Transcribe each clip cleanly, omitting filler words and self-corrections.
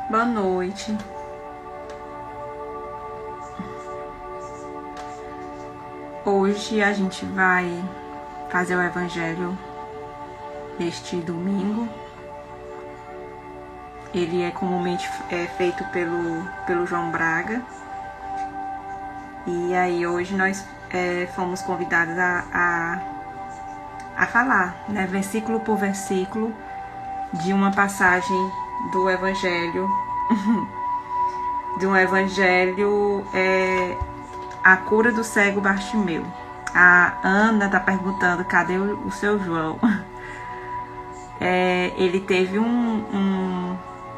Boa noite. Hoje a gente vai fazer o evangelho deste domingo. Ele é comumente feito pelo João Braga. E aí hoje nós fomos convidados a falar, né, versículo por versículo, de uma passagem do evangelho, a cura do cego Bartimeu. A Ana tá perguntando, cadê o seu João? Ele teve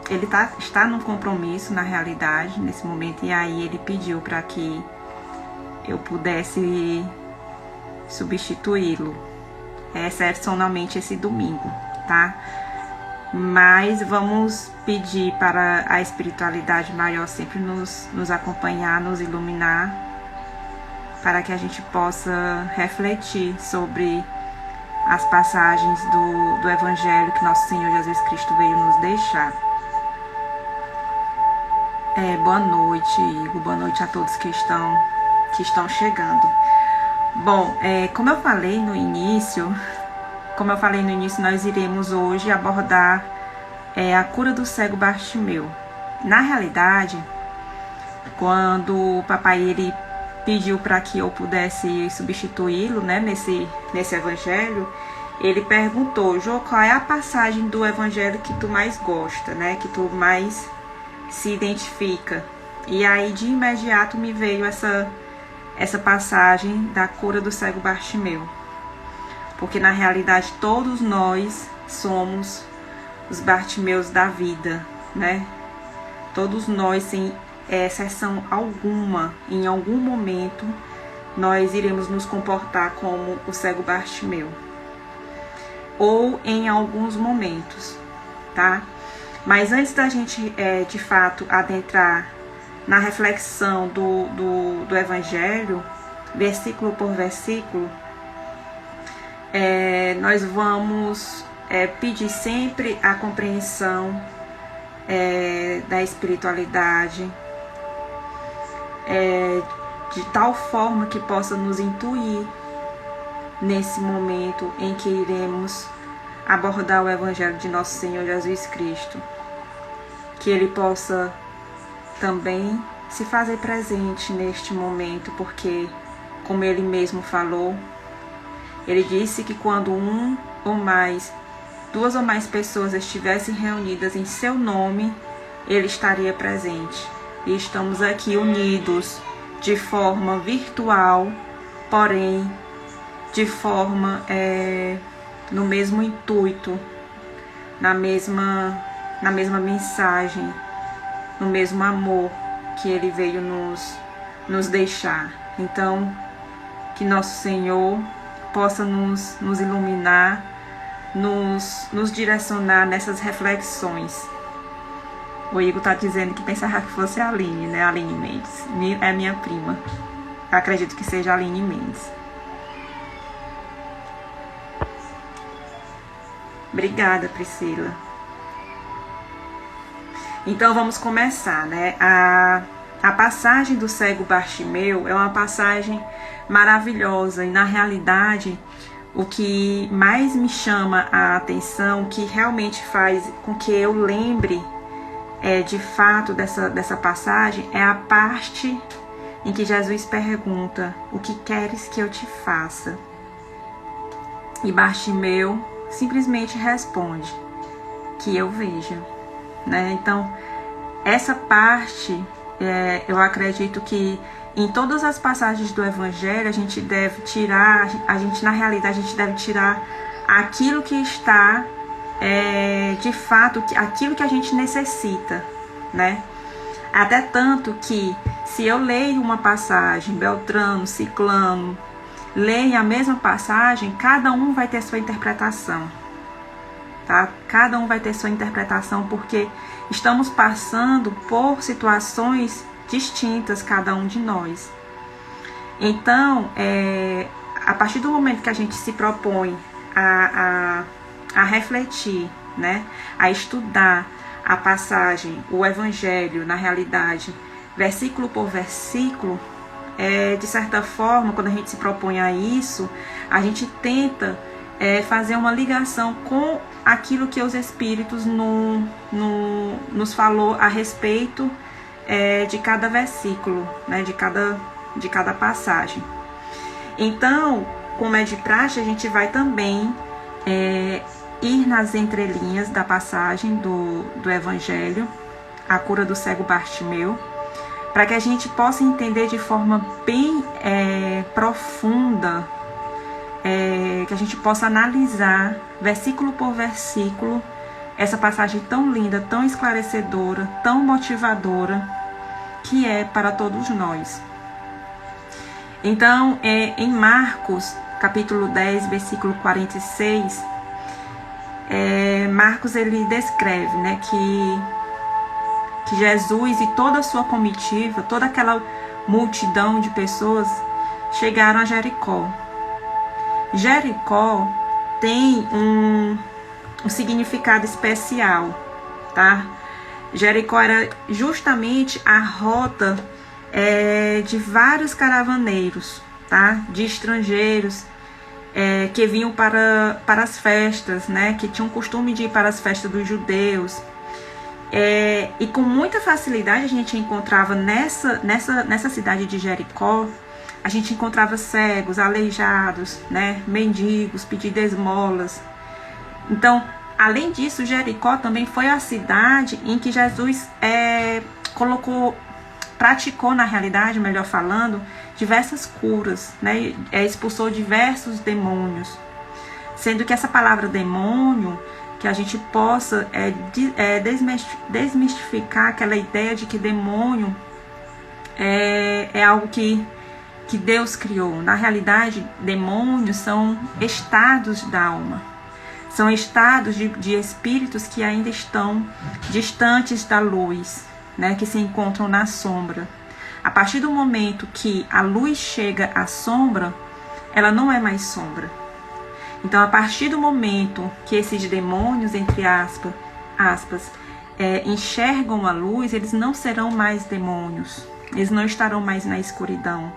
ele está num compromisso, na realidade, nesse momento, e aí ele pediu para que eu pudesse substituí-lo, excepcionalmente esse domingo, tá? Mas vamos pedir para a espiritualidade maior sempre nos acompanhar, nos iluminar, para que a gente possa refletir sobre as passagens do Evangelho que nosso Senhor Jesus Cristo veio nos deixar. Boa noite, Igor. Boa noite a todos que estão chegando. Bom, como eu falei no início, nós iremos hoje abordar a cura do cego Bartimeu. Na realidade, quando o papai ele pediu para que eu pudesse substituí-lo, né, nesse evangelho, ele perguntou: Jô, qual é a passagem do evangelho que tu mais gosta, né, que tu mais se identifica? E aí de imediato me veio essa passagem da cura do cego Bartimeu. Porque na realidade todos nós somos os Bartimeus da vida, né? Todos nós, sem exceção alguma, em algum momento, nós iremos nos comportar como o cego Bartimeu. Ou em alguns momentos, tá? Mas antes da gente, de fato, adentrar na reflexão do Evangelho, versículo por versículo, nós vamos pedir sempre a compreensão da espiritualidade, de tal forma que possa nos intuir nesse momento em que iremos abordar o Evangelho de nosso Senhor Jesus Cristo. Que Ele possa também se fazer presente neste momento, porque, como Ele mesmo falou, Ele disse que quando duas ou mais pessoas estivessem reunidas em seu nome, Ele estaria presente. E estamos aqui unidos de forma virtual, porém de forma no mesmo intuito, na mesma mensagem, no mesmo amor que Ele veio nos deixar. Então, que nosso Senhor possa nos iluminar, nos direcionar nessas reflexões. O Igor está dizendo que pensava que fosse a Aline, né? A Aline Mendes. É minha prima. Eu acredito que seja a Aline Mendes. Obrigada, Priscila. Então vamos começar, né? A passagem do cego Bartimeu é uma passagem maravilhosa, e na realidade o que mais me chama a atenção, que realmente faz com que eu lembre de fato dessa passagem, é a parte em que Jesus pergunta: o que queres que eu te faça? E Bartimeu simplesmente responde: que eu veja, né? Então essa parte, eu acredito que em todas as passagens do Evangelho a gente deve tirar, na realidade a gente deve tirar aquilo que está de fato, aquilo que a gente necessita, né? Até tanto que, se eu leio uma passagem, Beltrano, Ciclano leem a mesma passagem, cada um vai ter sua interpretação, tá? Cada um vai ter sua interpretação, porque estamos passando por situações distintas, cada um de nós. Então, a partir do momento que a gente se propõe a refletir, né, a estudar, a passagem, o evangelho, na realidade, versículo por versículo, de certa forma, quando a gente se propõe a isso, a gente tenta fazer uma ligação com aquilo que os Espíritos nos falou a respeito de cada versículo, né, de cada passagem. Então, como é de praxe, a gente vai também ir nas entrelinhas da passagem do Evangelho, a cura do cego Bartimeu, para que a gente possa entender de forma bem profunda, que a gente possa analisar, versículo por versículo, essa passagem tão linda, tão esclarecedora, tão motivadora, que é para todos nós. Então, em Marcos, capítulo 10, versículo 46, Marcos ele descreve, né, que Jesus e toda a sua comitiva, toda aquela multidão de pessoas chegaram a Jericó. Jericó tem um significado especial, tá? Jericó era justamente a rota de vários caravaneiros, tá? De estrangeiros que vinham para as festas, né? Que tinham o costume de ir para as festas dos judeus. E com muita facilidade a gente encontrava nessa cidade de Jericó, a gente encontrava cegos, aleijados, né? Mendigos, pedindo esmolas. Então, além disso, Jericó também foi a cidade em que Jesus praticou na realidade, melhor falando, diversas curas, né? Expulsou diversos demônios. Sendo que essa palavra demônio, que a gente possa desmistificar aquela ideia de que demônio é algo que Deus criou. Na realidade, demônios são estados da alma. São estados de espíritos que ainda estão distantes da luz, né, que se encontram na sombra. A partir do momento que a luz chega à sombra, ela não é mais sombra. Então, a partir do momento que esses demônios, entre aspas, enxergam a luz, eles não serão mais demônios. Eles não estarão mais na escuridão.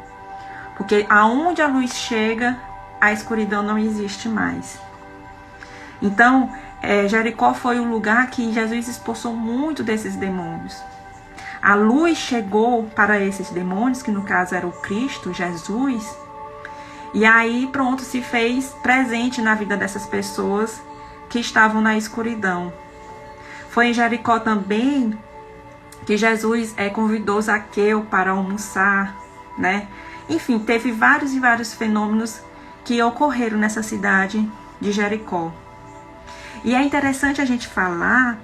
Porque aonde a luz chega, a escuridão não existe mais. Então, Jericó foi o lugar que Jesus expulsou muito desses demônios. A luz chegou para esses demônios, que no caso era o Cristo, Jesus, e aí pronto, se fez presente na vida dessas pessoas que estavam na escuridão. Foi em Jericó também que Jesus convidou Zaqueu para almoçar, né? Enfim, teve vários e vários fenômenos que ocorreram nessa cidade de Jericó. E é interessante a gente falar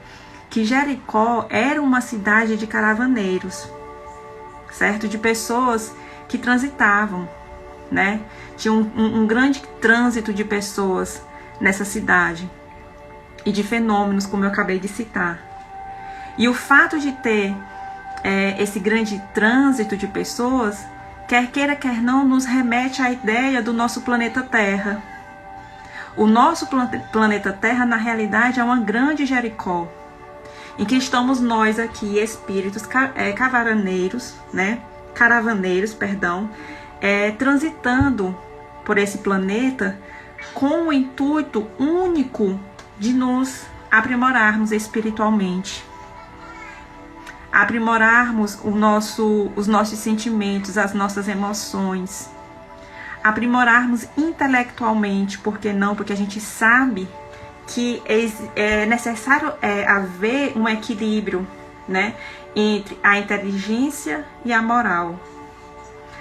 que Jericó era uma cidade de caravaneiros, certo? De pessoas que transitavam, né? Tinha um grande trânsito de pessoas nessa cidade e de fenômenos, como eu acabei de citar. E o fato de ter esse grande trânsito de pessoas, quer queira, quer não, nos remete à ideia do nosso planeta Terra. O nosso planeta Terra, na realidade, é uma grande Jericó, em que estamos nós aqui, espíritos caravaneiros, transitando por esse planeta com o intuito único de nos aprimorarmos espiritualmente, aprimorarmos os nossos sentimentos, as nossas emoções, aprimorarmos intelectualmente, por que não? Porque a gente sabe que é necessário haver um equilíbrio, né, entre a inteligência e a moral,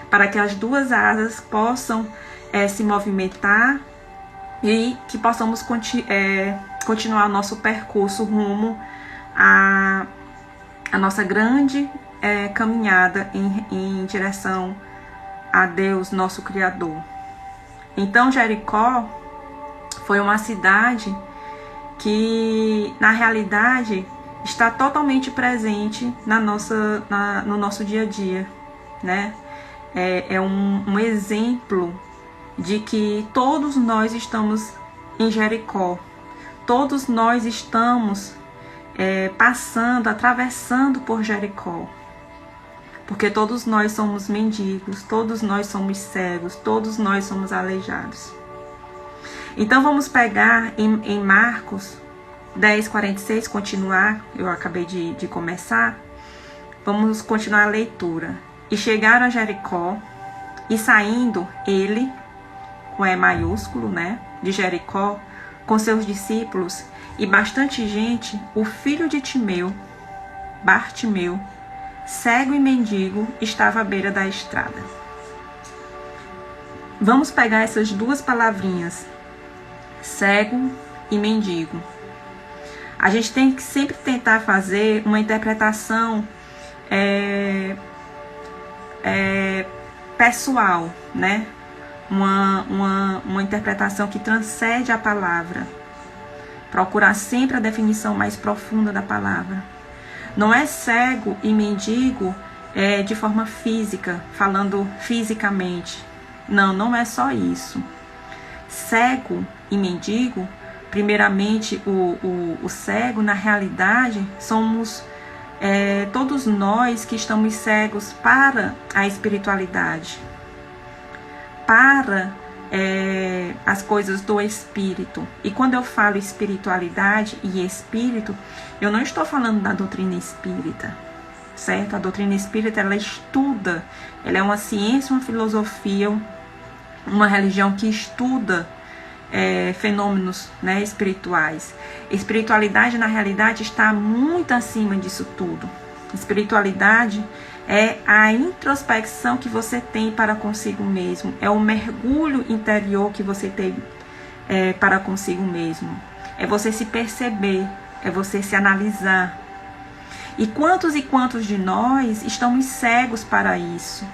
para que as duas asas possam se movimentar e que possamos continuar nosso percurso rumo à nossa grande caminhada em direção a Deus, nosso Criador. Então, Jericó foi uma cidade que, na realidade, está totalmente presente no nosso dia a dia, né? É um exemplo de que todos nós estamos em Jericó. Todos nós estamos atravessando por Jericó. Porque todos nós somos mendigos, todos nós somos cegos, todos nós somos aleijados. Então vamos pegar em Marcos 10:46, continuar, eu acabei de começar. Vamos continuar a leitura. E chegaram a Jericó, e saindo ele, com E maiúsculo, né, de Jericó, com seus discípulos e bastante gente, o filho de Timeu, Bartimeu, cego e mendigo, estava à beira da estrada. Vamos pegar essas duas palavrinhas, cego e mendigo. A gente tem que sempre tentar fazer uma interpretação pessoal, né? Uma interpretação que transcende a palavra. Procurar sempre a definição mais profunda da palavra. Não é cego e mendigo de forma física, falando fisicamente. Não é só isso. Cego e mendigo, primeiramente o cego, na realidade, somos todos nós que estamos cegos para a espiritualidade, para as coisas do espírito. E quando eu falo espiritualidade e espírito, eu não estou falando da doutrina espírita, certo? A doutrina espírita, ela estuda, ela é uma ciência, uma filosofia, uma religião que estuda fenômenos, né, espirituais. Espiritualidade, na realidade, está muito acima disso tudo. Espiritualidade é a introspecção que você tem para consigo mesmo, é o mergulho interior que você tem para consigo mesmo, é você se perceber, é você se analisar. E quantos de nós estamos cegos para isso?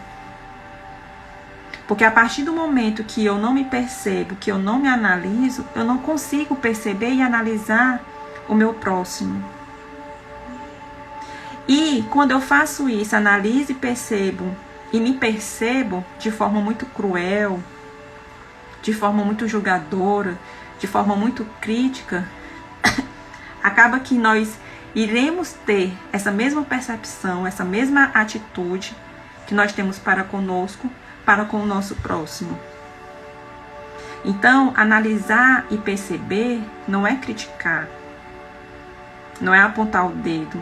Porque a partir do momento que eu não me percebo, que eu não me analiso, eu não consigo perceber e analisar o meu próximo. E quando eu faço isso, analiso e percebo, e me percebo de forma muito cruel, de forma muito julgadora, de forma muito crítica, acaba que nós iremos ter essa mesma percepção, essa mesma atitude que nós temos para conosco, para com o nosso próximo. Então, analisar e perceber não é criticar, não é apontar o dedo,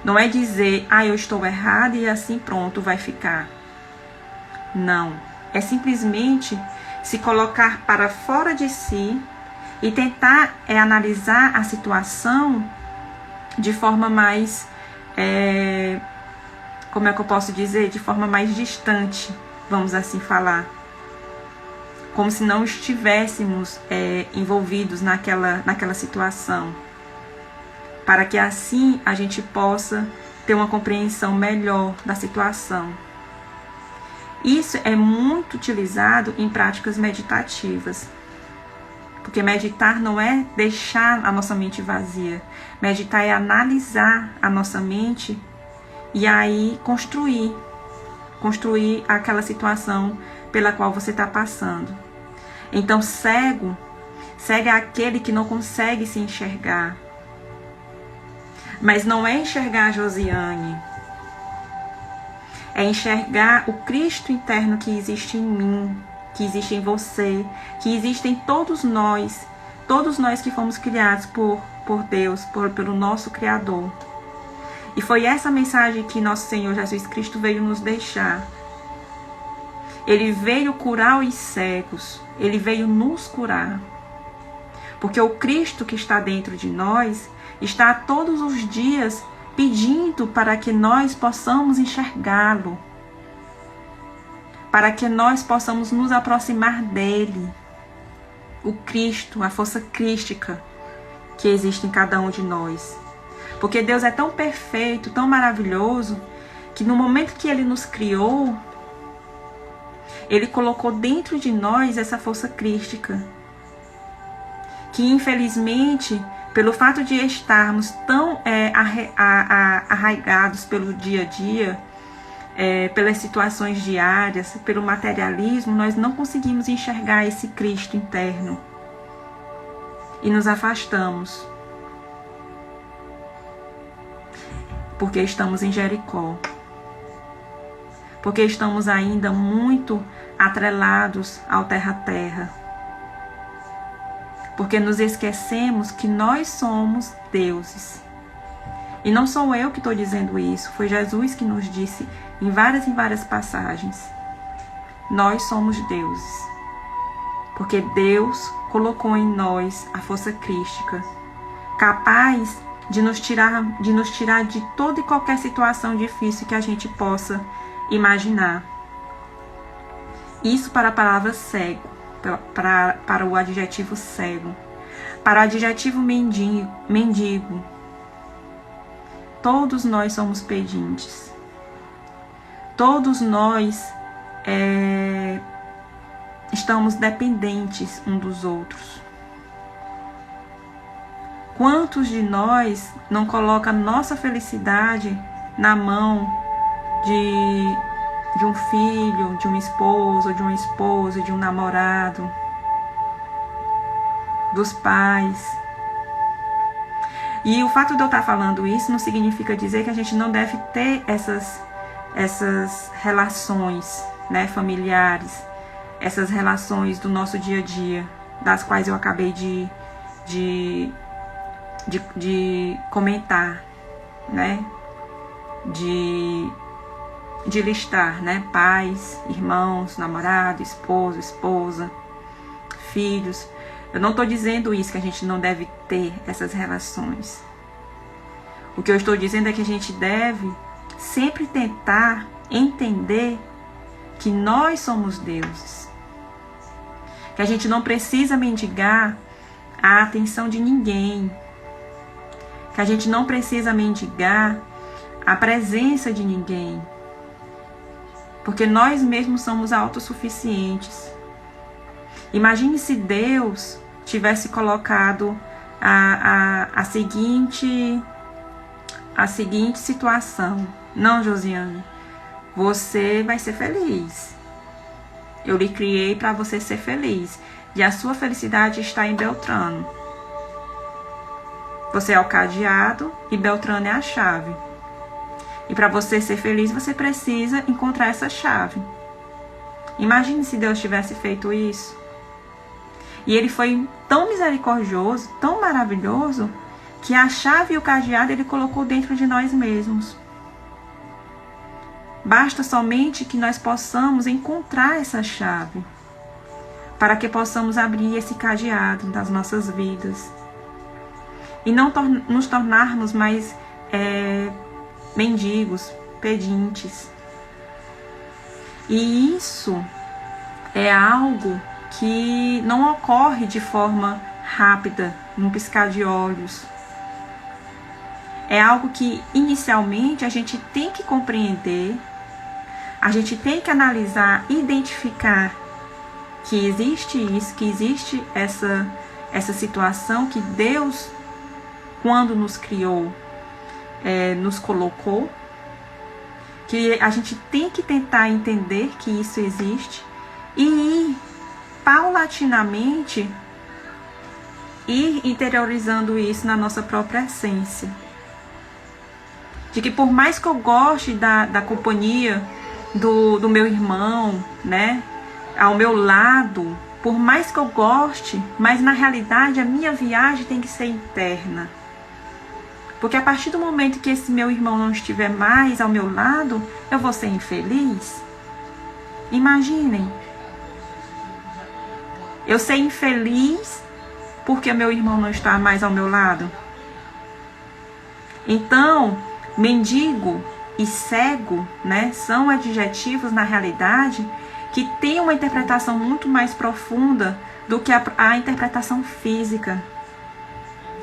não é dizer, eu estou errado e assim pronto, vai ficar. Não, é simplesmente se colocar para fora de si e tentar analisar a situação de forma mais, como é que eu posso dizer, de forma mais distante, vamos assim falar, como se não estivéssemos envolvidos naquela situação, para que assim a gente possa ter uma compreensão melhor da situação. Isso é muito utilizado em práticas meditativas, porque meditar não é deixar a nossa mente vazia, meditar é analisar a nossa mente e aí construir aquela situação pela qual você está passando. Então, cego é aquele que não consegue se enxergar. Mas não é enxergar a Josiane, é enxergar o Cristo interno que existe em mim, que existe em você, que existe em todos nós que fomos criados por Deus, pelo nosso Criador. E foi essa mensagem que nosso Senhor Jesus Cristo veio nos deixar. Ele veio curar os cegos, ele veio nos curar. Porque o Cristo que está dentro de nós está todos os dias pedindo para que nós possamos enxergá-lo, para que nós possamos nos aproximar dele. O Cristo, a força crística que existe em cada um de nós. Porque Deus é tão perfeito, tão maravilhoso, que no momento que ele nos criou, ele colocou dentro de nós essa força crística, que infelizmente, pelo fato de estarmos tão arraigados pelo dia a dia, pelas situações diárias, pelo materialismo, nós não conseguimos enxergar esse Cristo interno e nos afastamos. porque estamos em Jericó. Porque estamos ainda muito atrelados ao terra-terra. Porque nos esquecemos que nós somos deuses. E não sou eu que estou dizendo isso, foi Jesus que nos disse em várias passagens. Nós somos deuses. Porque Deus colocou em nós a força crística, capaz de nos tirar de toda e qualquer situação difícil que a gente possa imaginar. Isso para a palavra cego, para o adjetivo cego, para o adjetivo mendigo. Todos nós somos pedintes. Todos nós estamos dependentes uns dos outros. Quantos de nós não coloca nossa felicidade na mão de um filho, de um esposo, de uma esposa, de um namorado, dos pais? E o fato de eu estar falando isso não significa dizer que a gente não deve ter essas relações, né, familiares, essas relações do nosso dia a dia, das quais eu acabei de comentar, né, de listar, né, pais, irmãos, namorado, esposo, esposa, filhos. Eu não estou dizendo isso, que a gente não deve ter essas relações. O que eu estou dizendo é que a gente deve sempre tentar entender que nós somos deuses. Que a gente não precisa mendigar a atenção de ninguém. Que a gente não precisa mendigar a presença de ninguém. Porque nós mesmos somos autossuficientes. Imagine se Deus tivesse colocado a seguinte situação. Não, Josiane, você vai ser feliz. Eu lhe criei para você ser feliz. E a sua felicidade está em Beltrano. Você é o cadeado e Beltrano é a chave. E para você ser feliz, você precisa encontrar essa chave. Imagine se Deus tivesse feito isso. E Ele foi tão misericordioso, tão maravilhoso, que a chave e o cadeado Ele colocou dentro de nós mesmos. Basta somente que nós possamos encontrar essa chave, para que possamos abrir esse cadeado das nossas vidas. E não nos tornarmos mais mendigos, pedintes. E isso é algo que não ocorre de forma rápida, num piscar de olhos. É algo que inicialmente a gente tem que compreender, a gente tem que analisar, identificar que existe isso, que existe essa situação que Deus, quando nos criou, nos colocou, que a gente tem que tentar entender que isso existe e ir paulatinamente interiorizando isso na nossa própria essência. De que por mais que eu goste da companhia do meu irmão, né, ao meu lado, por mais que eu goste, mas na realidade a minha viagem tem que ser interna. Porque a partir do momento que esse meu irmão não estiver mais ao meu lado, eu vou ser infeliz? Imaginem. Eu ser infeliz porque meu irmão não está mais ao meu lado? Então, mendigo e cego, né, são adjetivos na realidade que têm uma interpretação muito mais profunda do que a interpretação física.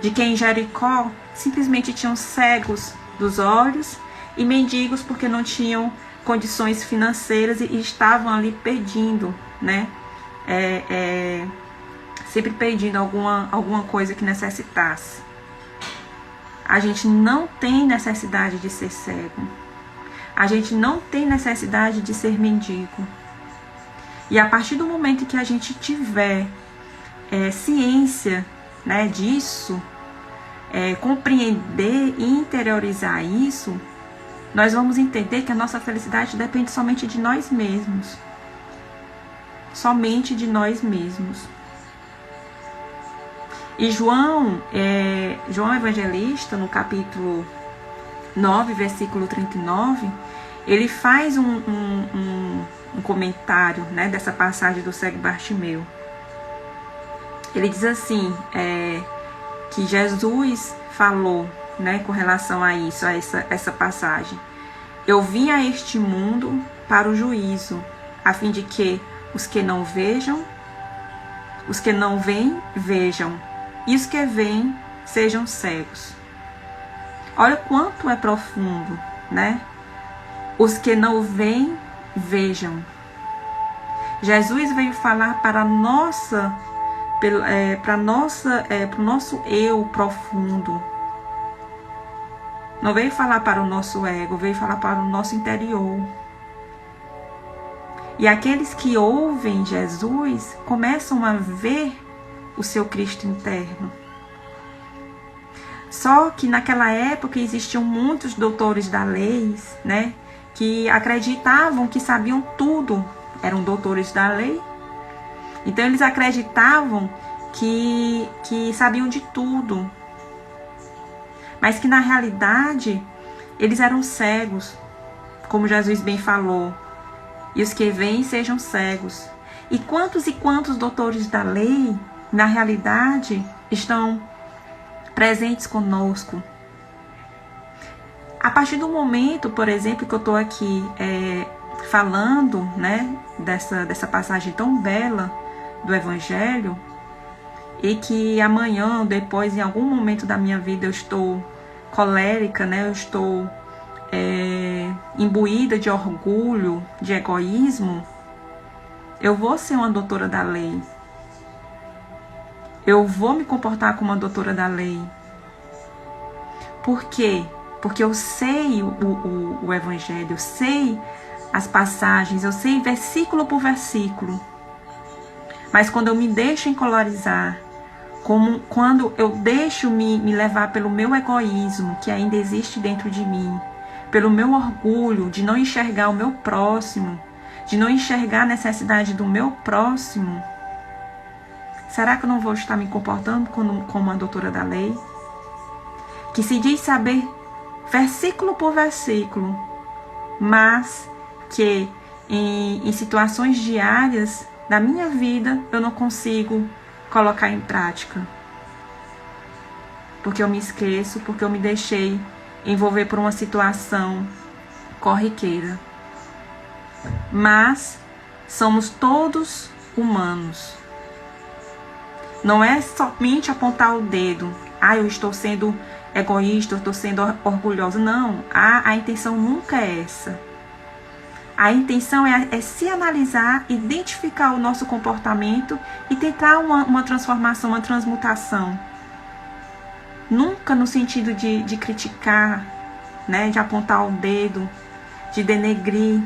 De que em Jericó simplesmente tinham cegos dos olhos e mendigos porque não tinham condições financeiras e estavam ali pedindo, né? Sempre pedindo alguma coisa que necessitasse. A gente não tem necessidade de ser cego. A gente não tem necessidade de ser mendigo. E a partir do momento que a gente tiver ciência, né, disso, compreender e interiorizar isso, nós vamos entender que a nossa felicidade depende somente de nós mesmos. Somente de nós mesmos. E João Evangelista, no capítulo 9, versículo 39, ele faz um comentário, né, dessa passagem do cego Bartimeu. Ele diz assim, que Jesus falou, né, com relação a isso, a essa passagem. Eu vim a este mundo para o juízo, a fim de que os que não vejam, os que não veem, vejam, e os que veem sejam cegos. Olha o quanto é profundo, né? Os que não veem, vejam. Jesus veio falar para o nosso eu profundo. Não veio falar para o nosso ego, veio falar para o nosso interior. E aqueles que ouvem Jesus começam a ver o seu Cristo interno. Só que naquela época existiam muitos doutores da lei, né, que acreditavam que sabiam tudo, eram doutores da lei. Então eles acreditavam que sabiam de tudo, mas que na realidade eles eram cegos, como Jesus bem falou. E os que veem sejam cegos. E quantos doutores da lei, na realidade, estão presentes conosco? A partir do momento, por exemplo, que eu estou aqui falando, né, dessa passagem tão bela do Evangelho, e que amanhã, depois, em algum momento da minha vida, eu estou colérica, né, eu estou imbuída de orgulho, de egoísmo, eu vou ser uma doutora da lei. Eu vou me comportar como uma doutora da lei. Por quê? Porque eu sei o Evangelho, eu sei as passagens, eu sei versículo por versículo. Mas quando eu me deixo encolorizar, quando eu deixo me levar pelo meu egoísmo, que ainda existe dentro de mim, pelo meu orgulho de não enxergar o meu próximo, de não enxergar a necessidade do meu próximo, será que eu não vou estar me comportando como uma doutora da lei? Que se diz saber versículo por versículo, mas que em situações diárias da minha vida eu não consigo colocar em prática. Porque eu me esqueço, porque eu me deixei envolver por uma situação corriqueira. Mas somos todos humanos. Não é somente apontar o dedo. Eu estou sendo egoísta, eu estou sendo orgulhosa. Não, a intenção nunca é essa. A intenção é se analisar, identificar o nosso comportamento e tentar uma transformação, uma transmutação. Nunca no sentido de criticar, né, de apontar o dedo, de denegrir.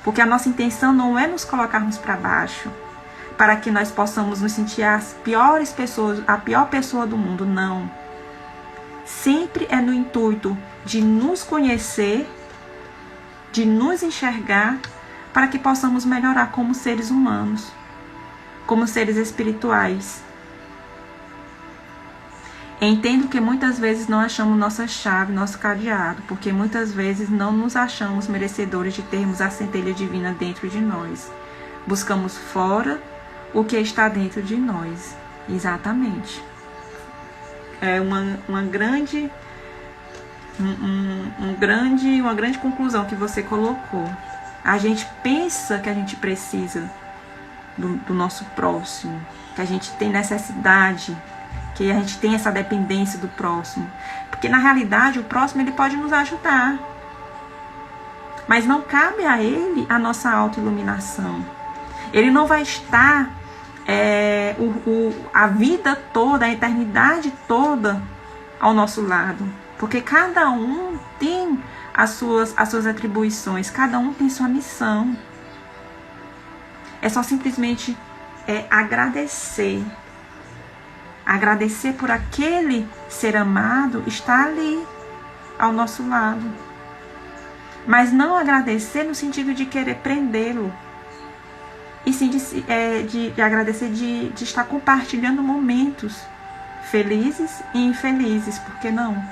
Porque a nossa intenção não é nos colocarmos para baixo, para que nós possamos nos sentir as piores pessoas, a pior pessoa do mundo, não. Sempre é no intuito de nos conhecer, de nos enxergar, para que possamos melhorar como seres humanos, como seres espirituais. Entendo que muitas vezes não achamos nossa chave, nosso cadeado, porque muitas vezes não nos achamos merecedores de termos a centelha divina dentro de nós. Buscamos fora o que está dentro de nós. Exatamente. É uma grande conclusão que você colocou. A gente pensa que a gente precisa do nosso próximo, que a gente tem necessidade, que a gente tem essa dependência do próximo. Porque na realidade o próximo ele pode nos ajudar. Mas não cabe a ele a nossa autoiluminação. Ele não vai estar a vida toda, a eternidade toda ao nosso lado. Porque cada um tem as suas atribuições, cada um tem sua missão. É só simplesmente agradecer. Agradecer por aquele ser amado estar ali, ao nosso lado. Mas não agradecer no sentido de querer prendê-lo. E sim de agradecer de estar compartilhando momentos felizes e infelizes, por que não?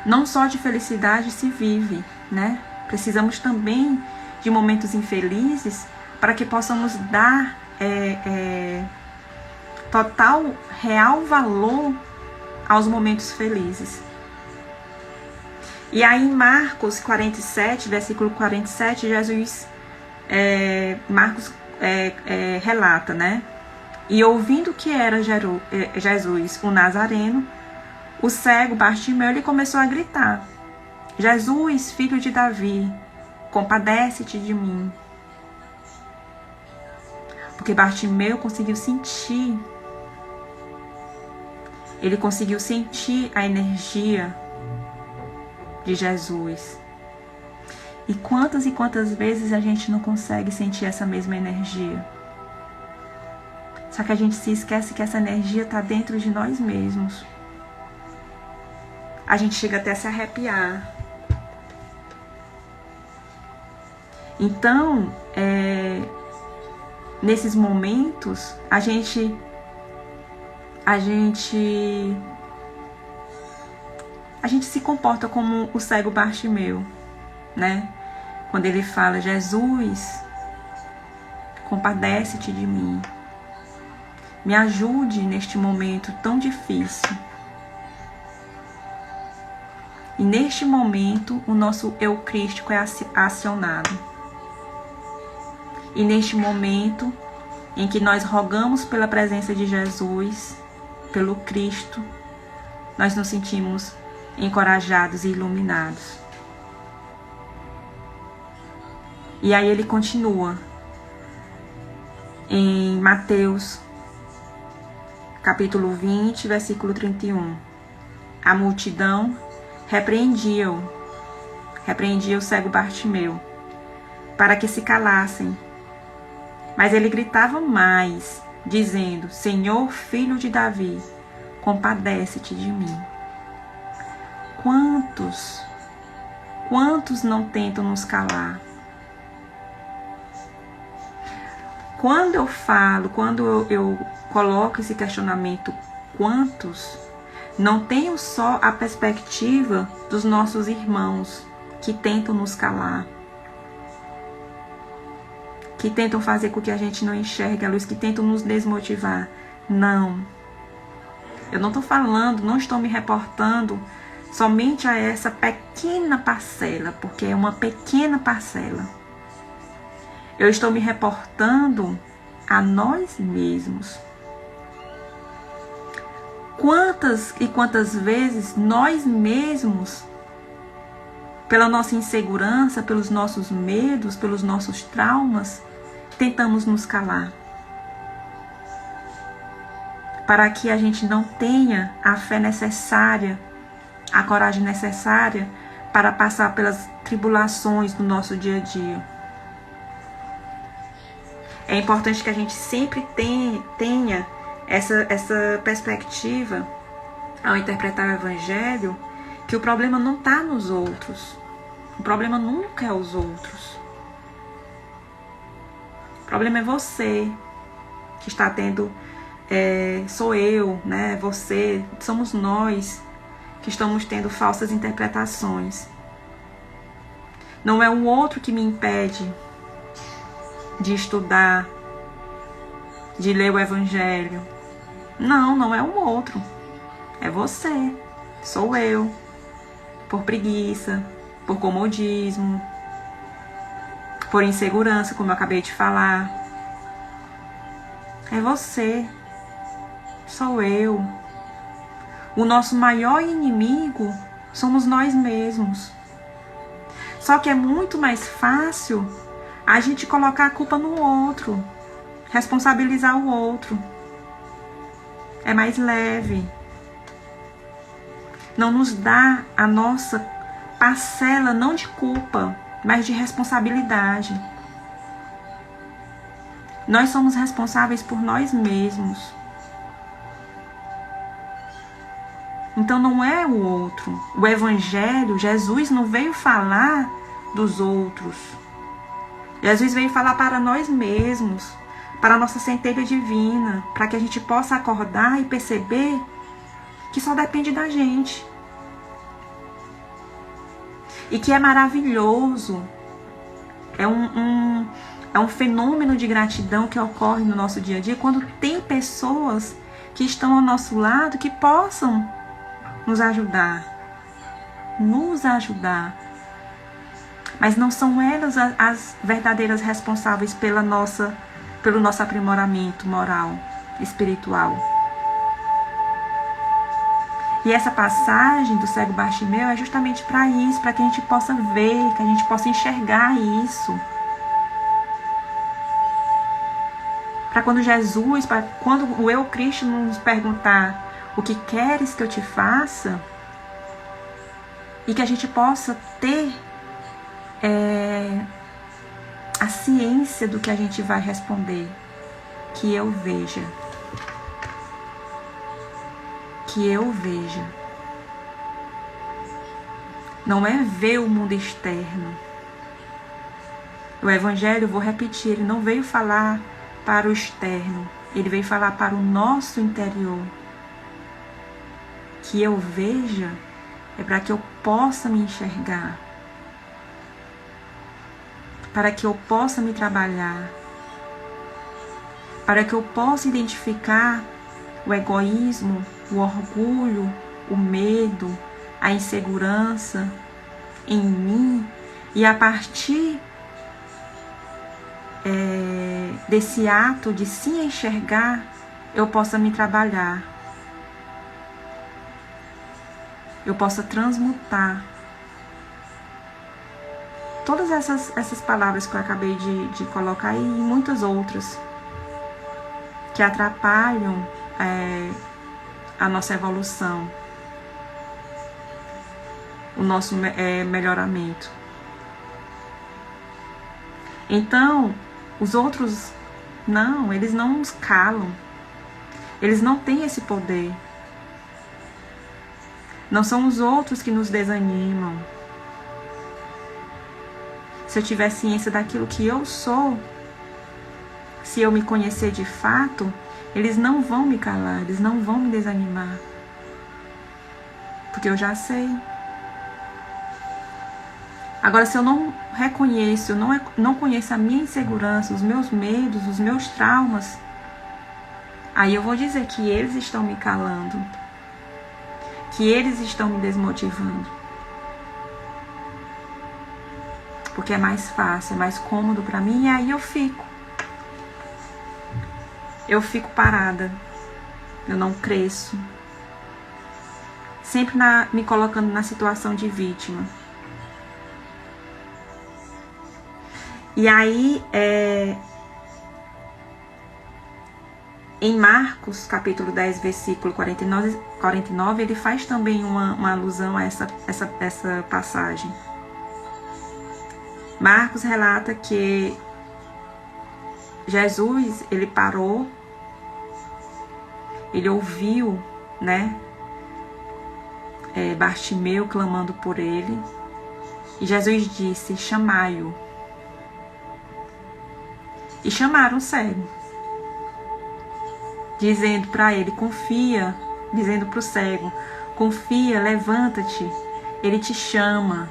Não só de felicidade se vive, né? Precisamos também de momentos infelizes para que possamos dar total, real valor aos momentos felizes. E aí em Marcos 47, versículo 47, Marcos relata, né? E ouvindo que era Jesus, o Nazareno, o cego Bartimeu, ele começou a gritar: Jesus, filho de Davi, compadece-te de mim. Porque Bartimeu conseguiu sentir, ele conseguiu sentir a energia de Jesus. E quantas vezes a gente não consegue sentir essa mesma energia? Só que a gente se esquece que essa energia está dentro de nós mesmos. A gente chega até a se arrepiar. Então, nesses momentos, a gente se comporta como o cego Bartimeu, né? Quando ele fala: Jesus, compadece-te de mim. Me ajude neste momento tão difícil. E neste momento, o nosso eu crístico é acionado. E neste momento em que nós rogamos pela presença de Jesus, pelo Cristo, nós nos sentimos encorajados e iluminados. E aí ele continua em Mateus capítulo 20, versículo 31. A multidão repreendia o cego Bartimeu, para que se calassem. Mas ele gritava mais, dizendo: Senhor, filho de Davi, compadece-te de mim. Quantos não tentam nos calar? Quando eu coloco esse questionamento, quantos não tenham só a perspectiva dos nossos irmãos que tentam nos calar, que tentam fazer com que a gente não enxergue a luz, que tentam nos desmotivar. Não. Eu não estou falando, não estou me reportando somente a essa pequena parcela, porque é uma pequena parcela. Eu estou me reportando a nós mesmos. Quantas vezes nós mesmos, pela nossa insegurança, pelos nossos medos, pelos nossos traumas, tentamos nos calar, para que a gente não tenha a fé necessária, a coragem necessária para passar pelas tribulações do nosso dia a dia. É importante que a gente sempre tenha essa perspectiva ao interpretar o Evangelho, que o problema não está nos outros. O problema nunca é os outros. O problema é você que está tendo, sou eu, né? Você, somos nós que estamos tendo falsas interpretações. Não é o outro que me impede de estudar, de ler o Evangelho. Não é o outro. É você. Sou eu. Por preguiça, por comodismo, por insegurança, como eu acabei de falar. É você. Sou eu. O nosso maior inimigo somos nós mesmos. Só que é muito mais fácil a gente colocar a culpa no outro, responsabilizar o outro. É mais leve. Não nos dá a nossa parcela, não de culpa, mas de responsabilidade. Nós somos responsáveis por nós mesmos. Então não é o outro. O Evangelho, Jesus não veio falar dos outros. Jesus veio falar para nós mesmos, para a nossa centelha divina, para que a gente possa acordar e perceber que só depende da gente. E que é maravilhoso. É um fenômeno de gratidão que ocorre no nosso dia a dia quando tem pessoas que estão ao nosso lado que possam nos ajudar. Mas não são elas as verdadeiras responsáveis pelo nosso aprimoramento moral, espiritual. E essa passagem do cego Bartimeu é justamente para isso, para que a gente possa ver, que a gente possa enxergar isso. Para quando Jesus, para quando o eu Cristo nos perguntar o que queres que eu te faça, e que a gente possa ter a ciência do que a gente vai responder. Que eu veja. Que eu veja. Não é ver o mundo externo. O Evangelho, vou repetir, ele não veio falar para o externo. Ele veio falar para o nosso interior. Que eu veja é para que eu possa me enxergar. Para que eu possa me trabalhar, para que eu possa identificar o egoísmo, o orgulho, o medo, a insegurança em mim, e a partir desse ato de se enxergar, eu possa me trabalhar, eu possa transmutar todas essas palavras que eu acabei de colocar e muitas outras que atrapalham a nossa evolução, o nosso melhoramento. Então, os outros não, eles não nos calam, eles não têm esse poder. Não são os outros que nos desanimam. Se eu tiver ciência daquilo que eu sou, se eu me conhecer de fato, eles não vão me calar, eles não vão me desanimar. Porque eu já sei. Agora, se eu não reconheço, eu não conheço a minha insegurança, os meus medos, os meus traumas, aí eu vou dizer que eles estão me calando, que eles estão me desmotivando. Porque é mais fácil, é mais cômodo para mim, e aí eu fico parada, eu não cresço, sempre me colocando na situação de vítima. E aí, em Marcos, capítulo 10, versículo 49, ele faz também uma alusão a essa passagem. Marcos relata que Jesus, ele parou, ele ouviu, né, Bartimeu clamando por ele, e Jesus disse: chamai-o. E chamaram o cego, dizendo para ele: confia, dizendo para o cego: confia, levanta-te, ele te chama.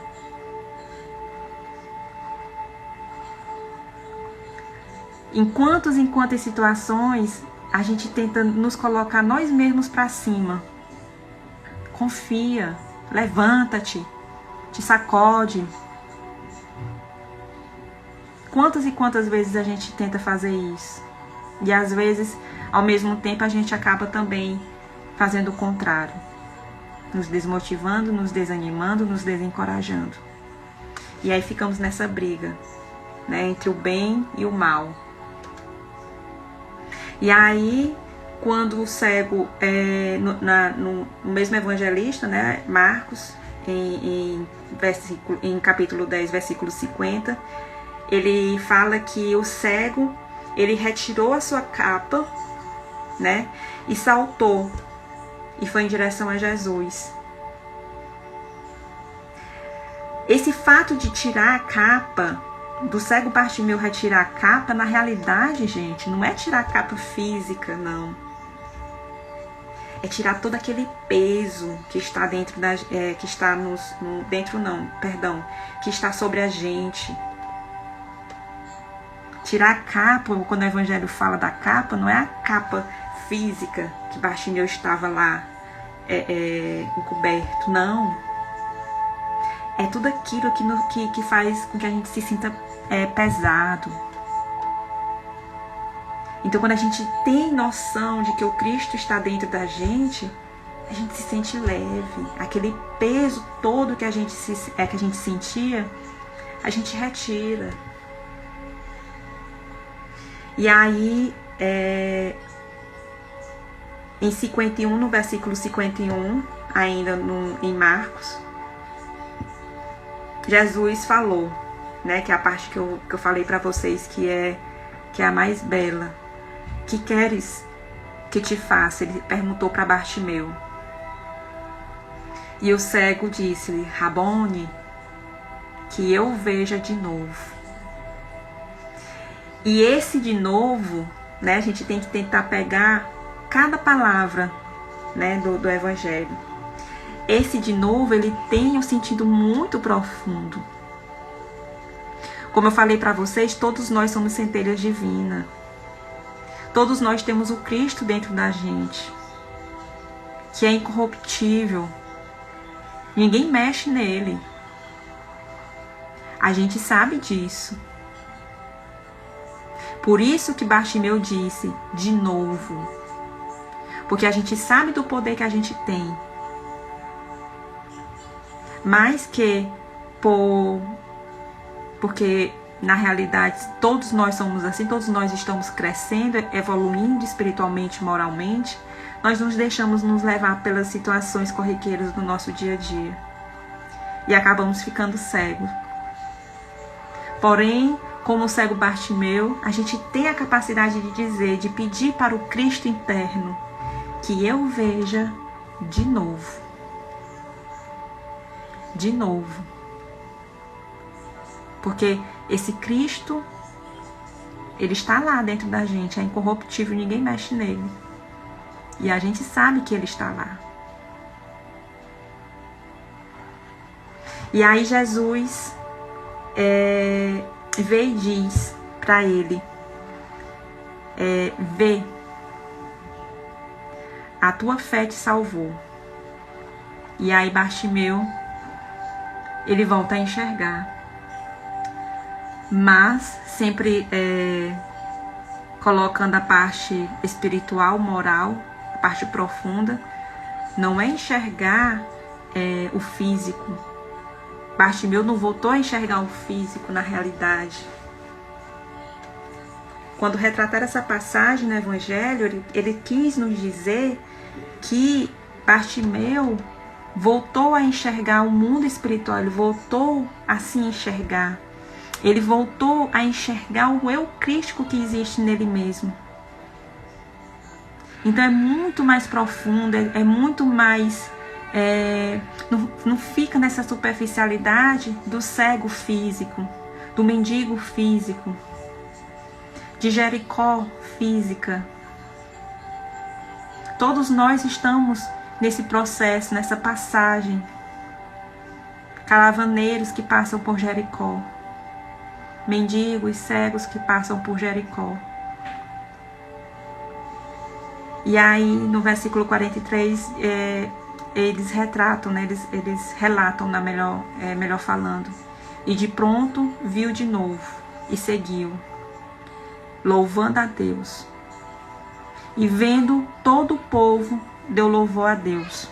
Em quantas situações a gente tenta nos colocar nós mesmos para cima. Confia, levanta-te, te sacode. Quantas e quantas vezes a gente tenta fazer isso? E às vezes, ao mesmo tempo, a gente acaba também fazendo o contrário. Nos desmotivando, nos desanimando, nos desencorajando. E aí ficamos nessa briga, né, entre o bem e o mal. E aí, quando o cego, no mesmo evangelista, né, Marcos, em capítulo 10, versículo 50, ele fala que o cego, ele retirou a sua capa, né, e saltou. e foi em direção a Jesus. Esse fato de tirar a capa, do cego Bartimeu retirar a capa, na realidade, gente, não é tirar a capa física, não. É tirar todo aquele peso que está dentro da, que está que está sobre a gente. Tirar a capa, quando o Evangelho fala da capa, não é a capa física que Bartimeu estava lá encoberto, não. É tudo aquilo que faz com que a gente se sinta pesado. Então, quando a gente tem noção de que o Cristo está dentro da gente, a gente se sente leve. Aquele peso todo que a gente sentia, a gente retira. E aí, em 51, no versículo 51, ainda em Marcos, Jesus falou, né, que é a parte que eu falei para vocês que é a mais bela. Que queres que te faça? Ele perguntou para Bartimeu. E o cego disse-lhe: Rabone, que eu veja de novo. E esse de novo, né, a gente tem que tentar pegar cada palavra, né, do Evangelho. Esse de novo, ele tem um sentido muito profundo. Como eu falei para vocês, todos nós somos centelhas divinas. Todos nós temos o Cristo dentro da gente, que é incorruptível. Ninguém mexe nele. A gente sabe disso. Por isso que Bartimeu disse, de novo. Porque a gente sabe do poder que a gente tem. Mais que porque na realidade todos nós somos assim, todos nós estamos crescendo, evoluindo espiritualmente, moralmente. Nós nos deixamos nos levar pelas situações corriqueiras do nosso dia a dia. E acabamos ficando cegos. Porém, como o cego Bartimeu, a gente tem a capacidade de dizer, de pedir para o Cristo interno, que eu veja de novo. De novo. Porque esse Cristo, ele está lá dentro da gente, é incorruptível, ninguém mexe nele. E a gente sabe que ele está lá. E aí Jesus vê e diz para ele, vê, a tua fé te salvou. E aí Bartimeu, ele volta a enxergar. Mas sempre colocando a parte espiritual, moral, a parte profunda, não é enxergar o físico. Bartimeu não voltou a enxergar o físico na realidade. Quando retratar essa passagem no Evangelho, ele quis nos dizer que Bartimeu voltou a enxergar o mundo espiritual, ele voltou a se enxergar. Ele voltou a enxergar o eu crístico que existe nele mesmo. Então é muito mais profundo, é muito mais... não fica nessa superficialidade do cego físico, do mendigo físico, de Jericó física. Todos nós estamos nesse processo, nessa passagem. Caravaneiros que passam por Jericó. Mendigos, cegos que passam por Jericó. E aí, no versículo 43, eles retratam, né? Eles relatam, melhor falando. E de pronto viu de novo e seguiu, louvando a Deus. E vendo todo o povo, deu louvor a Deus.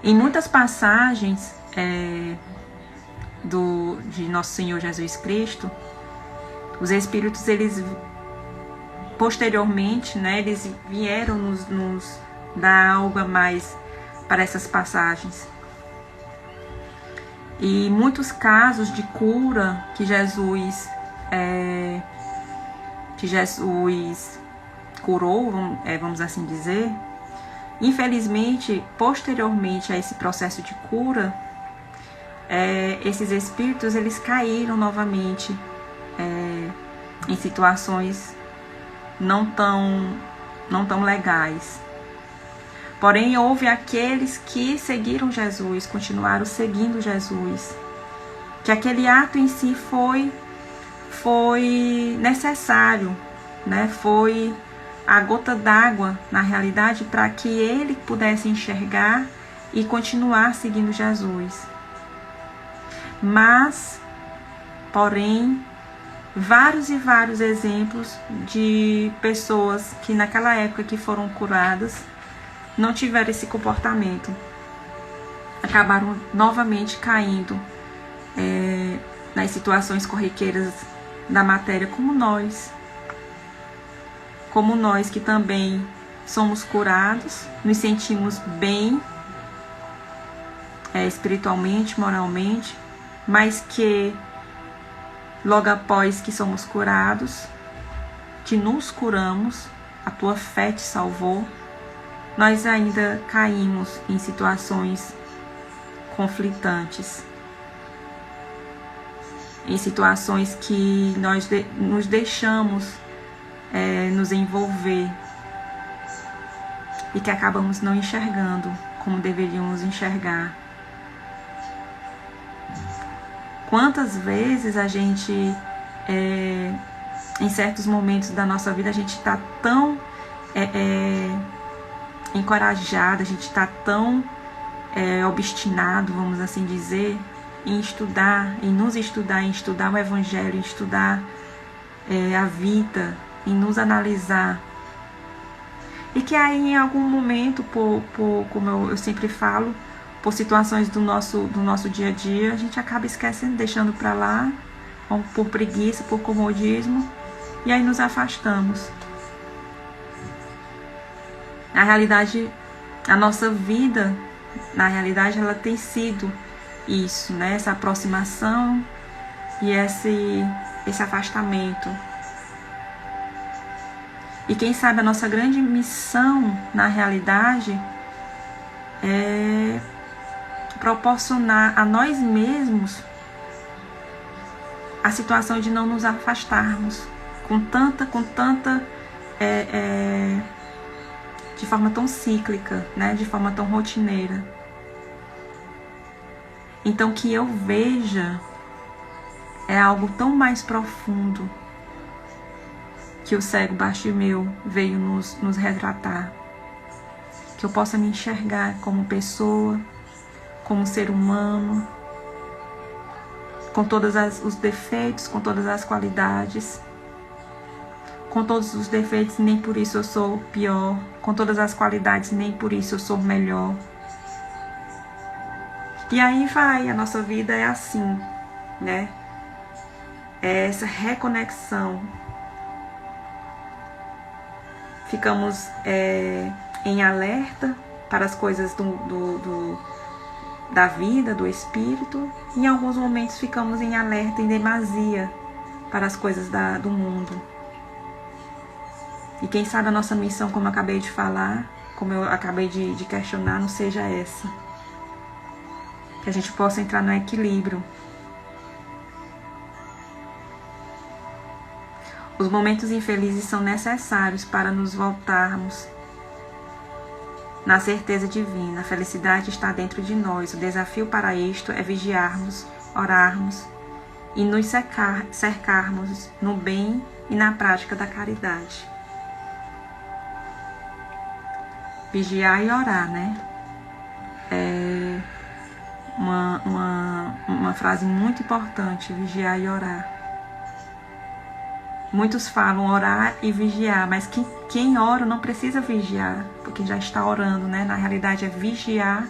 Em muitas passagens de Nosso Senhor Jesus Cristo, os Espíritos, eles posteriormente, né, eles vieram nos dar algo a mais para essas passagens. E muitos casos de cura que Jesus curou, vamos assim dizer, infelizmente, posteriormente a esse processo de cura, esses espíritos eles caíram novamente em situações não tão legais. Porém, houve aqueles que seguiram Jesus, continuaram seguindo Jesus, que aquele ato em si foi necessário, né? Foi a gota d'água, na realidade, para que ele pudesse enxergar e continuar seguindo Jesus. Mas, porém, vários e vários exemplos de pessoas que naquela época que foram curadas não tiveram esse comportamento, acabaram novamente caindo nas situações corriqueiras da matéria, como nós que também somos curados, nos sentimos bem espiritualmente, moralmente, mas que logo após que somos curados, que nos curamos, a tua fé te salvou, nós ainda caímos em situações conflitantes, em situações que nós nos deixamos nos envolver e que acabamos não enxergando como deveríamos enxergar. Quantas vezes a gente, em certos momentos da nossa vida, a gente está tão encorajado, a gente está tão obstinado, vamos assim dizer, em estudar, em estudar o Evangelho, em estudar a vida, em nos analisar. E que aí em algum momento, como eu sempre falo, por situações do nosso dia a dia, a gente acaba esquecendo, deixando para lá, por preguiça, por comodismo, e aí nos afastamos. Na realidade, a nossa vida, na realidade, ela tem sido isso, né? Essa aproximação e esse afastamento. E quem sabe a nossa grande missão, na realidade, é proporcionar a nós mesmos a situação de não nos afastarmos de forma tão cíclica, né? De forma tão rotineira. Então, que eu veja é algo tão mais profundo que o cego Bartimeu veio nos retratar. Que eu possa me enxergar como pessoa, como ser humano, com todos os defeitos, com todas as qualidades. Com todos os defeitos, nem por isso eu sou pior. Com todas as qualidades, nem por isso eu sou melhor. E aí vai, a nossa vida é assim, né? É essa reconexão. Ficamos em alerta para as coisas da vida, do espírito. E em alguns momentos ficamos em alerta, em demasia, para as coisas do mundo. E quem sabe a nossa missão, como eu acabei de falar, como eu acabei de questionar, não seja essa. Que a gente possa entrar no equilíbrio. Os momentos infelizes são necessários para nos voltarmos na certeza divina. A felicidade está dentro de nós. O desafio para isto é vigiarmos, orarmos e nos cercarmos no bem e na prática da caridade. Vigiar e orar, né? É uma frase muito importante, vigiar e orar. Muitos falam orar e vigiar, mas quem ora não precisa vigiar, porque já está orando, né? Na realidade é vigiar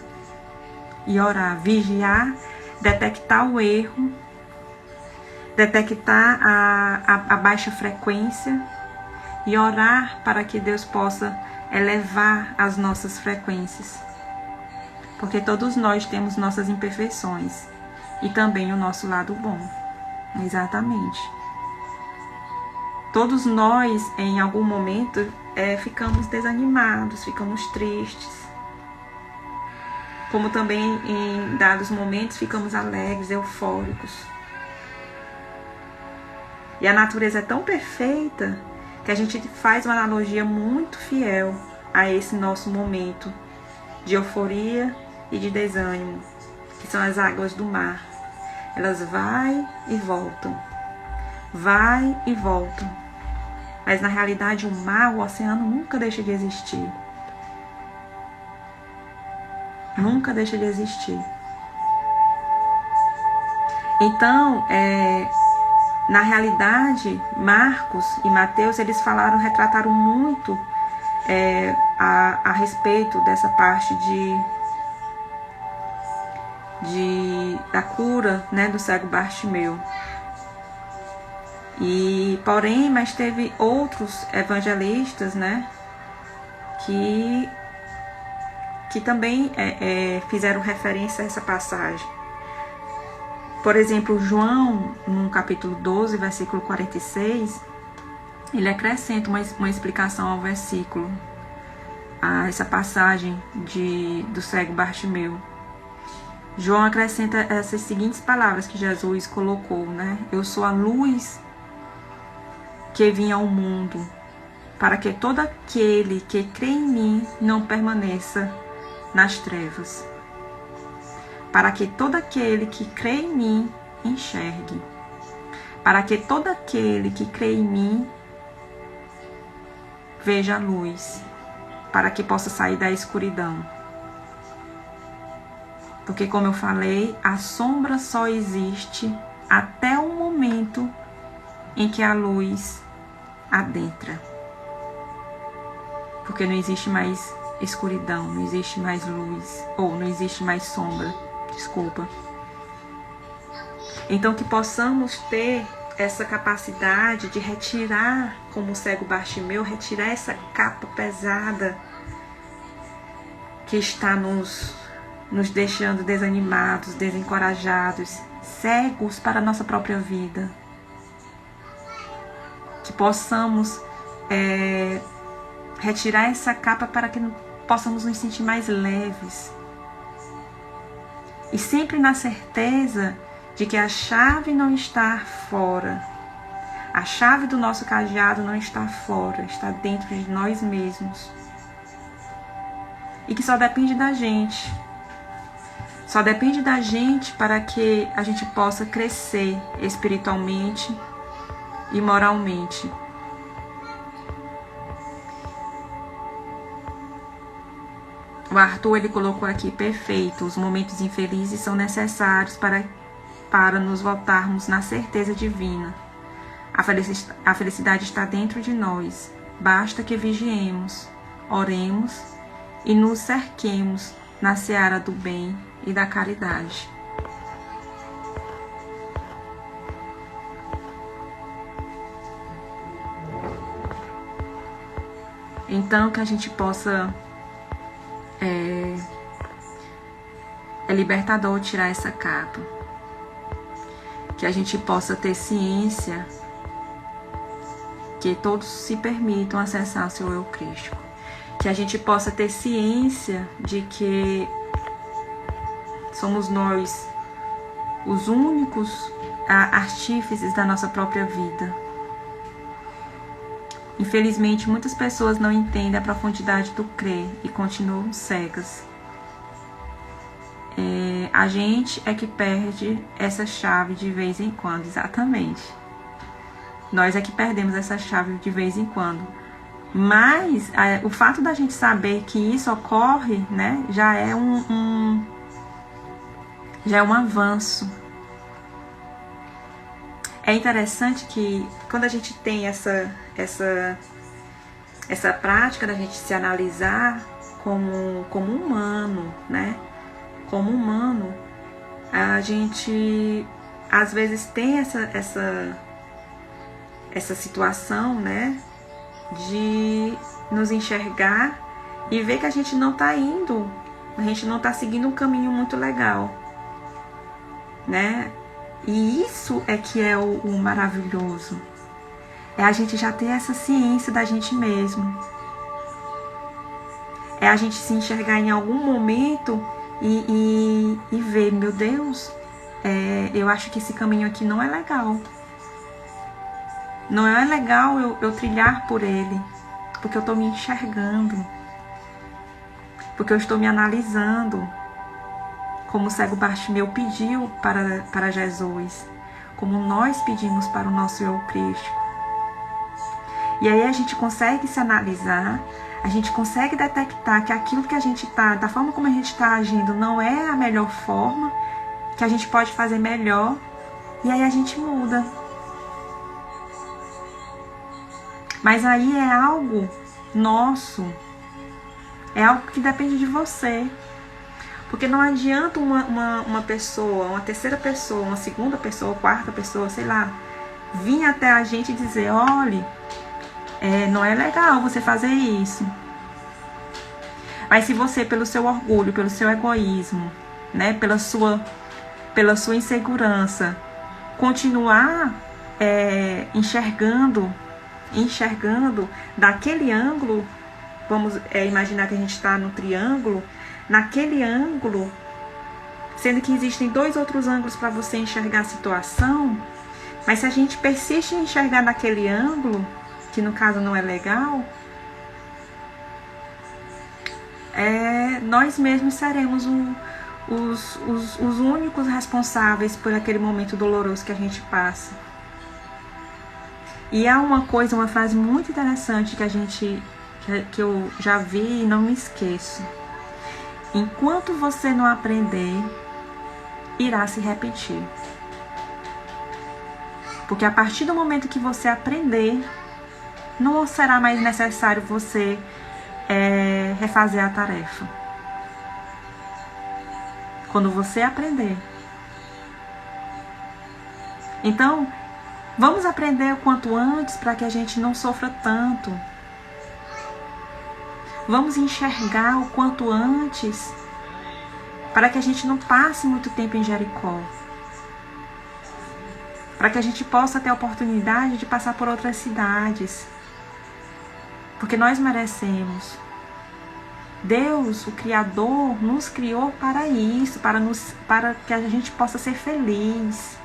e orar. Vigiar, detectar o erro, detectar a baixa frequência e orar para que Deus possa elevar as nossas frequências. Porque todos nós temos nossas imperfeições e também o nosso lado bom. Exatamente. Todos nós, em algum momento, ficamos desanimados, ficamos tristes. Como também em dados momentos ficamos alegres, eufóricos. E a natureza é tão perfeita que a gente faz uma analogia muito fiel a esse nosso momento de euforia e de desânimo, que são as águas do mar. Elas vai e voltam, vai e voltam. Mas na realidade o mar, o oceano nunca deixa de existir. Nunca deixa de existir. Então, na realidade, Marcos e Mateus, eles retrataram muito a respeito dessa parte da cura, né, do cego Bartimeu. Mas teve outros evangelistas, né, que também fizeram referência a essa passagem. Por exemplo, João, no capítulo 12, versículo 46, ele acrescenta uma explicação ao versículo, a essa passagem do cego Bartimeu. João acrescenta essas seguintes palavras que Jesus colocou, né? Eu sou a luz que vinha ao mundo, para que todo aquele que crê em mim não permaneça nas trevas. Para que todo aquele que crê em mim enxergue. Para que todo aquele que crê em mim veja a luz. Para que possa sair da escuridão. Porque, como eu falei, a sombra só existe até o momento em que a luz adentra. Porque não existe mais escuridão, não existe mais luz, ou não existe mais sombra, desculpa. Então que possamos ter essa capacidade de retirar, como o cego Bartimeu, retirar essa capa pesada que está nos deixando desanimados, desencorajados, cegos para a nossa própria vida. Que possamos retirar essa capa para que possamos nos sentir mais leves. E sempre na certeza de que a chave não está fora. A chave do nosso cadeado não está fora, está dentro de nós mesmos. E que só depende da gente. Só depende da gente para que a gente possa crescer espiritualmente e moralmente. O Arthur, ele colocou aqui, perfeito, os momentos infelizes são necessários para nos voltarmos na certeza divina. A felicidade está dentro de nós, basta que vigiemos, oremos e nos cerquemos na seara do bem e da caridade. Então, que a gente possa... É libertador tirar essa capa. Que a gente possa ter ciência que todos se permitam acessar o seu eu crístico. Que a gente possa ter ciência de que somos nós os únicos artífices da nossa própria vida. Infelizmente, muitas pessoas não entendem a profundidade do crer e continuam cegas. A gente é que perde essa chave de vez em quando, exatamente. Nós é que perdemos essa chave de vez em quando. Mas o fato da gente saber que isso ocorre, né, já é um avanço. É interessante que quando a gente tem essa prática da gente se analisar como humano, né? Como humano, a gente às vezes tem essa situação, né? De nos enxergar e ver que a gente não está indo, a gente não está seguindo um caminho muito legal, né? E isso é que é o maravilhoso. É a gente já ter essa ciência da gente mesmo. É a gente se enxergar em algum momento e ver, meu Deus, eu acho que esse caminho aqui não é legal. Não é legal eu trilhar por ele, porque eu estou me enxergando, porque eu estou me analisando, como o cego Bartimeu pediu para Jesus, como nós pedimos para o nosso eu crístico. E aí a gente consegue se analisar, a gente consegue detectar que aquilo que a gente está, da forma como a gente está agindo, não é a melhor forma, que a gente pode fazer melhor, e aí a gente muda. Mas aí é algo nosso, é algo que depende de você. Porque não adianta uma pessoa, uma terceira pessoa, uma segunda pessoa, quarta pessoa, sei lá, vir até a gente e dizer, olhe, não é legal você fazer isso. Mas se você, pelo seu orgulho, pelo seu egoísmo, né, pela sua insegurança, continuar enxergando daquele ângulo, vamos imaginar que a gente está no triângulo, naquele ângulo, sendo que existem 2 outros ângulos para você enxergar a situação, mas se a gente persiste em enxergar naquele ângulo, que no caso não é legal, nós mesmos seremos os únicos responsáveis por aquele momento doloroso que a gente passa. E há uma frase muito interessante que eu já vi e não me esqueço. Enquanto você não aprender, irá se repetir. Porque a partir do momento que você aprender, não será mais necessário você refazer a tarefa. Quando você aprender. Então, vamos aprender o quanto antes para que a gente não sofra tanto. Vamos enxergar o quanto antes para que a gente não passe muito tempo em Jericó. Para que a gente possa ter a oportunidade de passar por outras cidades. Porque nós merecemos. Deus, o Criador, nos criou para isso, para que a gente possa ser feliz.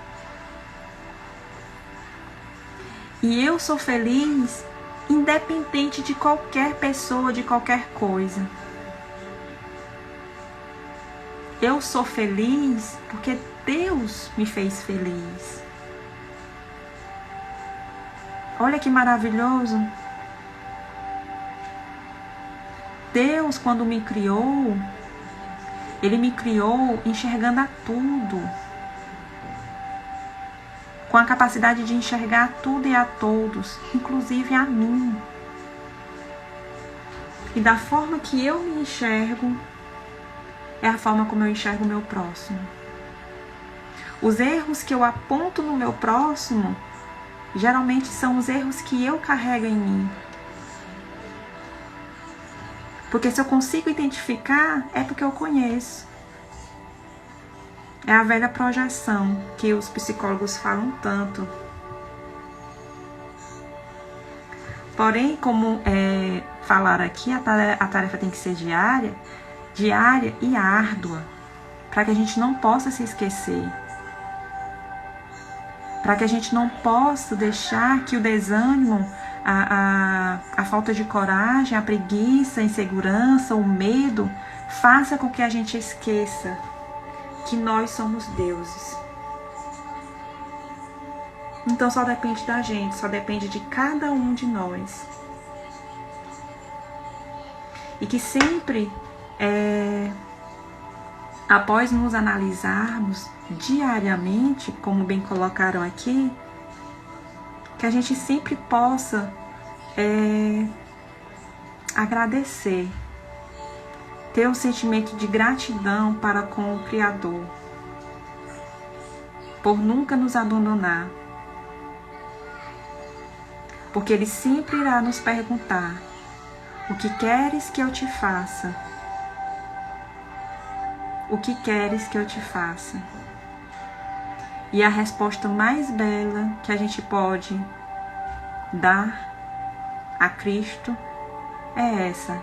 E eu sou feliz independente de qualquer pessoa, de qualquer coisa. Eu sou feliz porque Deus me fez feliz. Olha que maravilhoso. Deus, quando me criou, Ele me criou enxergando a tudo. Com a capacidade de enxergar a tudo e a todos, inclusive a mim. E da forma que eu me enxergo, é a forma como eu enxergo o meu próximo. Os erros que eu aponto no meu próximo, geralmente são os erros que eu carrego em mim. Porque se eu consigo identificar, é porque eu conheço. É a velha projeção que os psicólogos falam tanto. Porém, como falar aqui, a tarefa tem que ser diária e árdua, para que a gente não possa se esquecer. Para que a gente não possa deixar que o desânimo, a falta de coragem, a preguiça, a insegurança, o medo, faça com que a gente esqueça que nós somos deuses. Então só depende da gente, só depende de cada um de nós. E que sempre, após nos analisarmos diariamente, como bem colocaram aqui, que a gente sempre possa agradecer, ter um sentimento de gratidão para com o Criador, por nunca nos abandonar, porque Ele sempre irá nos perguntar: o que queres que eu te faça? O que queres que eu te faça? E a resposta mais bela que a gente pode dar a Cristo é essa: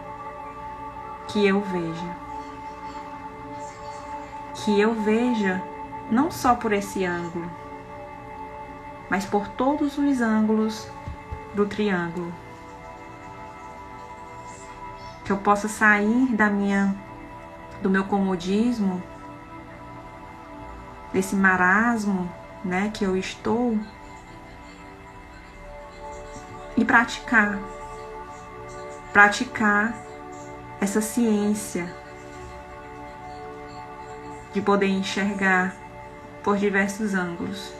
que eu veja. Que eu veja não só por esse ângulo, mas por todos os ângulos do triângulo. Que eu possa sair do meu comodismo, desse marasmo, né, que eu estou, e praticar essa ciência de poder enxergar por diversos ângulos.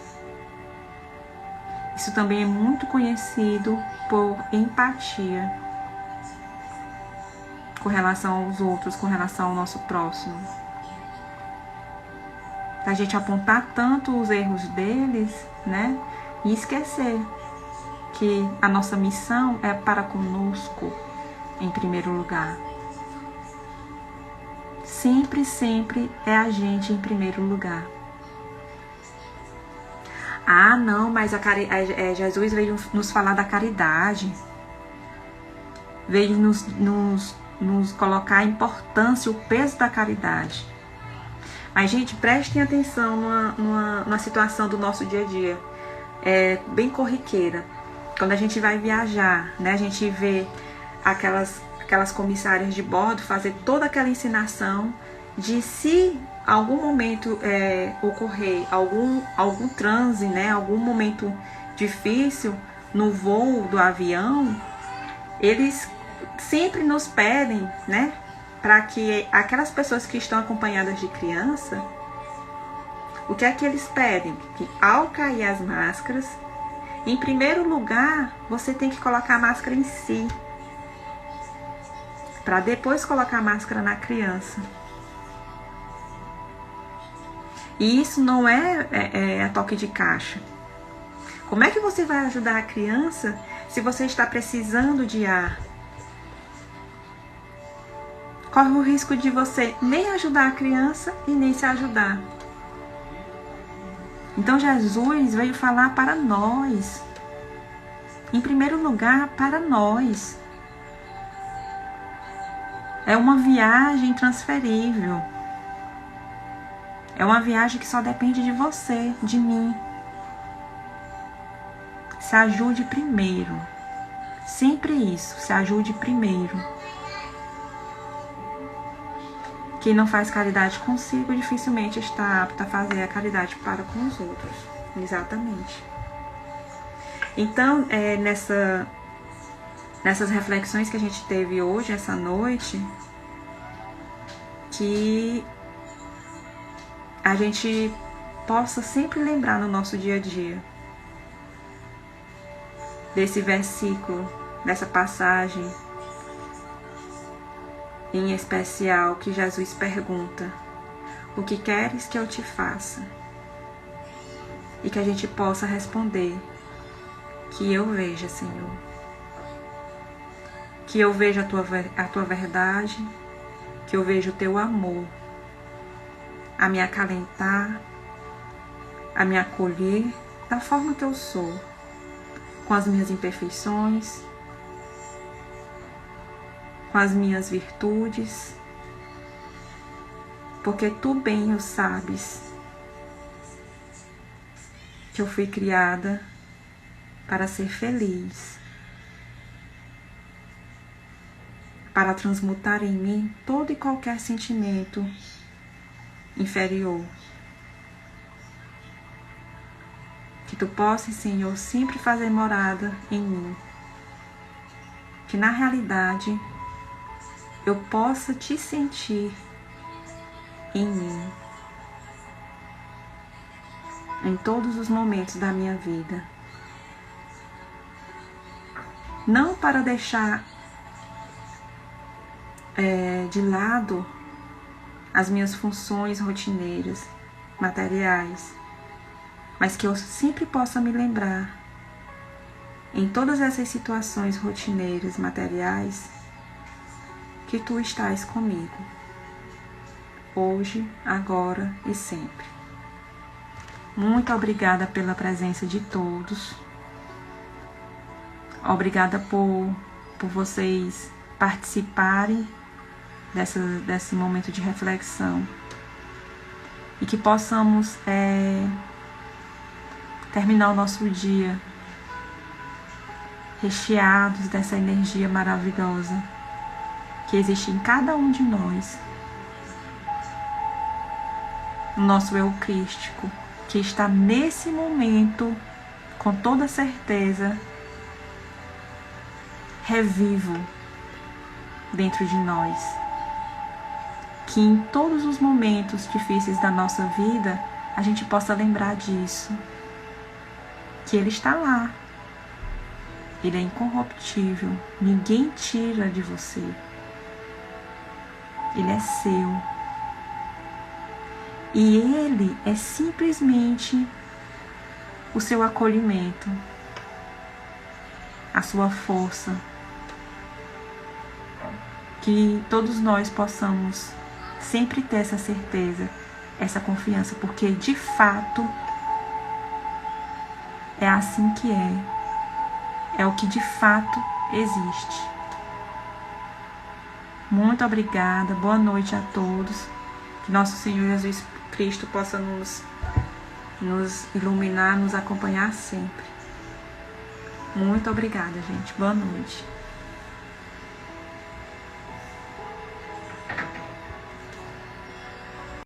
Isso também é muito conhecido por empatia com relação aos outros, com relação ao nosso próximo. A gente apontar tanto os erros deles, né, e esquecer que a nossa missão é para conosco, em primeiro lugar. Sempre, sempre é a gente em primeiro lugar. Ah, não, mas Jesus veio nos falar da caridade. Veio nos colocar a importância, o peso da caridade. Mas, gente, prestem atenção numa situação do nosso dia a dia. É bem corriqueira. Quando a gente vai viajar, né, a gente vê aquelas comissárias de bordo fazer toda aquela ensinação de se algum momento ocorrer algum transe, né, algum momento difícil no voo do avião, eles sempre nos pedem, né, para que aquelas pessoas que estão acompanhadas de criança, o que é que eles pedem? Que ao cair as máscaras, em primeiro lugar, você tem que colocar a máscara em si, para depois colocar a máscara na criança. E isso não é a toque de caixa. Como é que você vai ajudar a criança se você está precisando de ar? Corre o risco de você nem ajudar a criança e nem se ajudar. Então Jesus veio falar para nós. Em primeiro lugar, para nós. É uma viagem transferível. É uma viagem que só depende de você, de mim. Se ajude primeiro. Sempre isso, se ajude primeiro. Quem não faz caridade consigo, dificilmente está apto a fazer a caridade para com os outros. Exatamente. Então, nessas reflexões que a gente teve hoje, essa noite, que a gente possa sempre lembrar no nosso dia a dia desse versículo, dessa passagem em especial que Jesus pergunta: o que queres que eu te faça? E que a gente possa responder: que eu veja, Senhor. Que eu veja a tua verdade, que eu veja o teu amor a me acalentar, a me acolher da forma que eu sou, com as minhas imperfeições, com as minhas virtudes, porque tu bem o sabes que eu fui criada para ser feliz, para transmutar em mim todo e qualquer sentimento inferior. Que tu possas, Senhor, sempre fazer morada em mim. Que na realidade eu possa te sentir em mim, em todos os momentos da minha vida. Não para deixar de lado as minhas funções rotineiras, materiais, mas que eu sempre possa me lembrar, em todas essas situações rotineiras, materiais, que tu estás comigo, hoje, agora e sempre. Muito obrigada pela presença de todos. Obrigada por vocês participarem desse momento de reflexão. E que possamos terminar o nosso dia recheados dessa energia maravilhosa que existe em cada um de nós. O nosso eu crístico, que está nesse momento, com toda certeza, revivo dentro de nós. Que em todos os momentos difíceis da nossa vida, a gente possa lembrar disso. Que Ele está lá. Ele é incorruptível. Ninguém tira de você. Ele é seu. E Ele é simplesmente o seu acolhimento, a sua força. Que todos nós possamos sempre ter essa certeza, essa confiança, porque de fato é assim que é o que de fato existe. Muito obrigada, boa noite a todos, que nosso Senhor Jesus Cristo possa nos iluminar, nos acompanhar sempre. Muito obrigada, gente, boa noite.